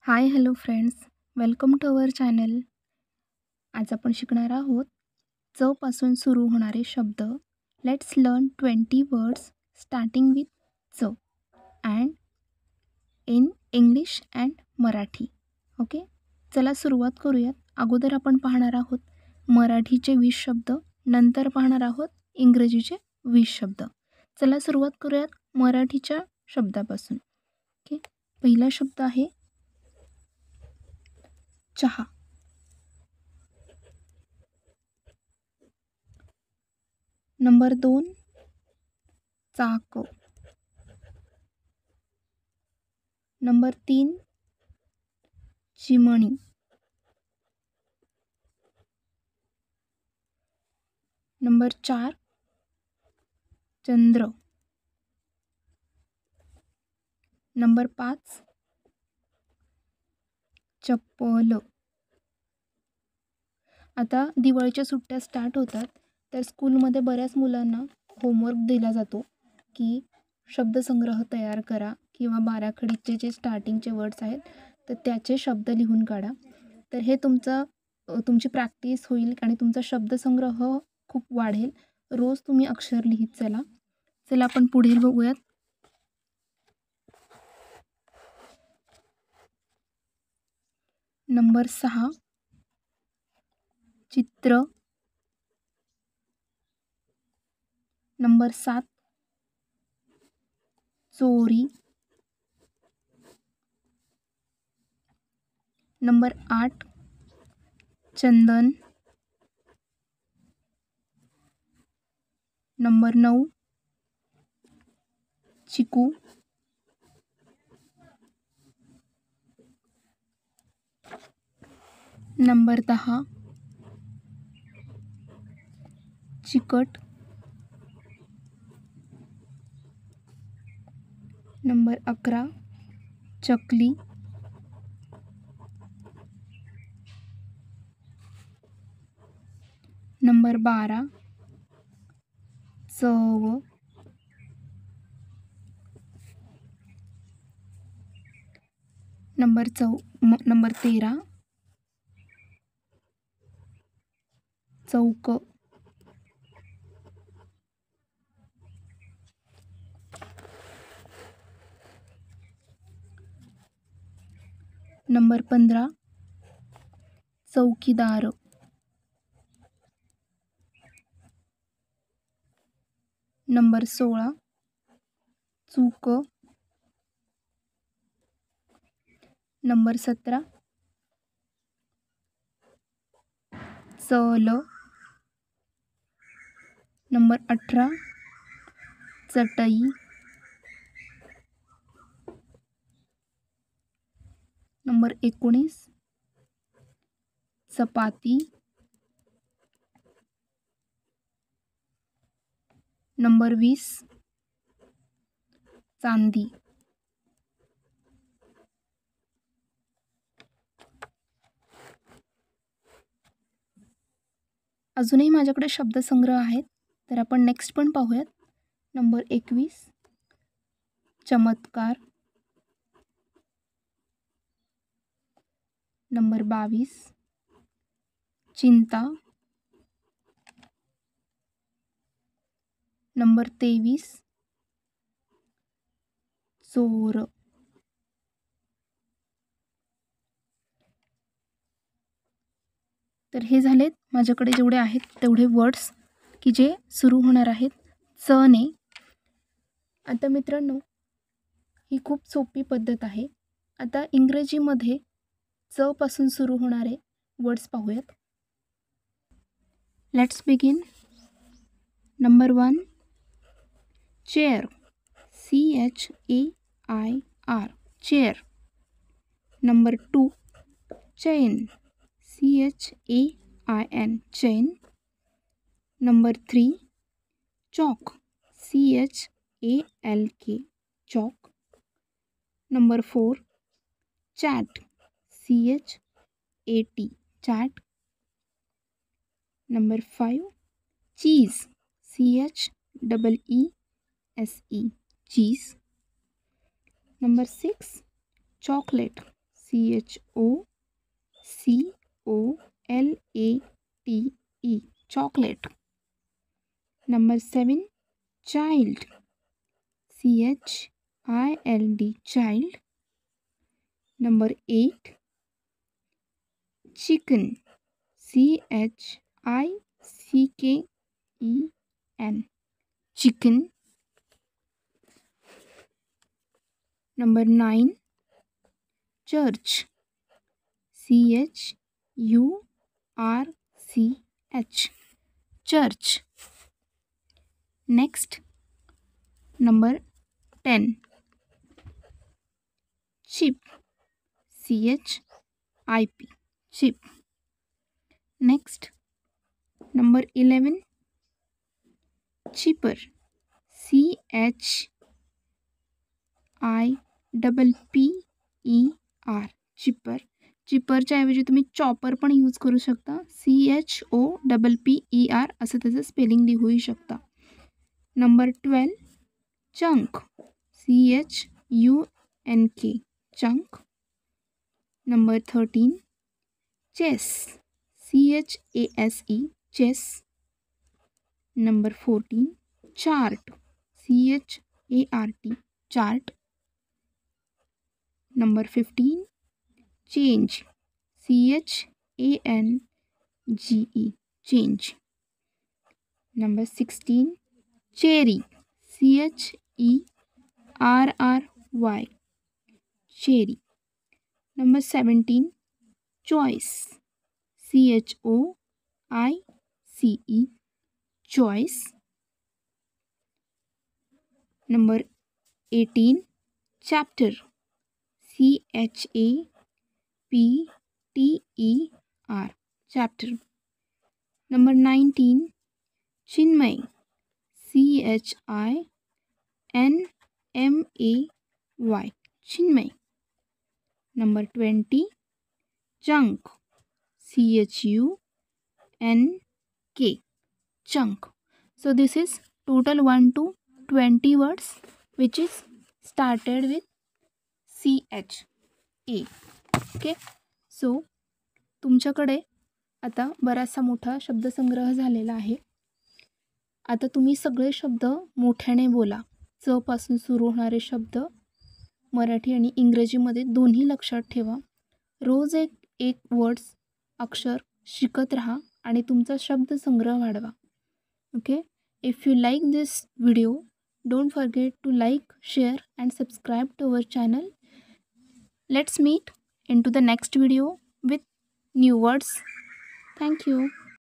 High hello friends, welcome to our channel. आज आपण शिकणार आहोत च पासून सुरू होणारे शब्द. Let's learn 20 words starting with च and in English and Marathi. Okay, चला सुरुवात करूयात. अगोदर आपण पाहणार आहोत मराठीचे 20 शब्द, नंतर पाहणार आहोत इंग्रजीचे 20 शब्द. चला सुरुवात करूयात मराठीच्या शब्दापासून. ओके, पहिला शब्द आहे चहा. नंबर 2 चाक. नंबर 3 चिमणी. नंबर 4 चंद्र. नंबर 5 चप्पल. आता दिवाळीच्या सुट्ट्या स्टार्ट होतात, तर स्कूलमध्ये बऱ्याच मुलांना होमवर्क दिला जातो की शब्दसंग्रह तयार करा किंवा बाराखडीचे जे स्टार्टिंगचे वर्ड्स आहेत तर त्याचे शब्द लिहून काढा. तर हे तुमची प्रॅक्टिस होईल आणि तुमचा शब्दसंग्रह खूप वाढेल. रोज तुम्ही अक्षर लिहित चला. चला आपण पुढील बघूयात. नंबर 6 चित्र. नंबर 7 चोरी. नंबर 8 चंदन. नंबर 9 चिकू. नंबर 10 चिकट. नंबर 11 चकली. नंबर 12 चव. नंबर 13 चौक. नंबर 15 चौकीदार. नंबर 16 चूक. नंबर 17 चल. नंबर 18 चटई. नंबर 19 चपाती. नंबर 20 चांदी. अजूनही माझ्याकडे शब्दसंग्रह आहेत, तर आपण नेक्स्ट पण पाहूयात. नंबर 21 चमत्कार. नंबर 22 चिंता. नंबर 23 चोर. तर हे झालेत माझ्याकडे जेवढे आहेत तेवढे वर्ड्स की जे सुरू होणार आहेत च ने. आता मित्रांनो, ही खूप सोपी पद्धत आहे. आता इंग्रजीमध्ये च पासून सुरू होणारे वर्ड्स पाहूयात. Let's begin. Number 1 chair. CHAIR chair. Number 2 chain. CHAIN chain. Number 3 chalk. CHALK chalk. Number 4 chat. CHAT chat. Number 5 cheese. CHEESE cheese. Number 6 chocolate. CHOCOLATE, chocolate. Number 7, child, CHILD, child. Number 8, chicken, CHICKEN, chicken. Number 9, church, CHURCH, church. Next, number 10, chip, CHIP, chip. Next, number 11, cheaper, CHIPPER, cheaper. चिपरच्या ऐवजी तुम्ही chopper पण use करू शकता. CHOPPER असं त्याचं spelling लिहूही शकता. Number 12, chunk, CHUNK, chunk. Number 13, chase, CHASE, chess. Number 14, chart, CHART, chart. Number 15, change, CHANGE, change. Number 16, cherry, CHERRY, cherry. Number 17, choice, CHOICE, choice. Number 18, chapter, CHAPTER, chapter. Number 19, chinmay, CHINMAY, chinmay. Number 20, chunk, CHUNK, chunk. So this is total 1 to 20 words which is started with CH. Okay. So तुमच्याकडे आता बराचसा मोठा शब्दसंग्रह झालेला आहे. आता तुम्ही सगळे शब्द मोठ्याने बोला. च पासून सुरू होणारे शब्द मराठी आणि इंग्रजीमध्ये दोन्ही लक्षात ठेवा. रोज एक वर्ड्स अक्षर शिकत राहा आणि तुमचा शब्दसंग्रह वाढवा. Okay. If you like this video, don't forget to like, share and subscribe to our channel. Let's meet into the next video with new words. Thank you.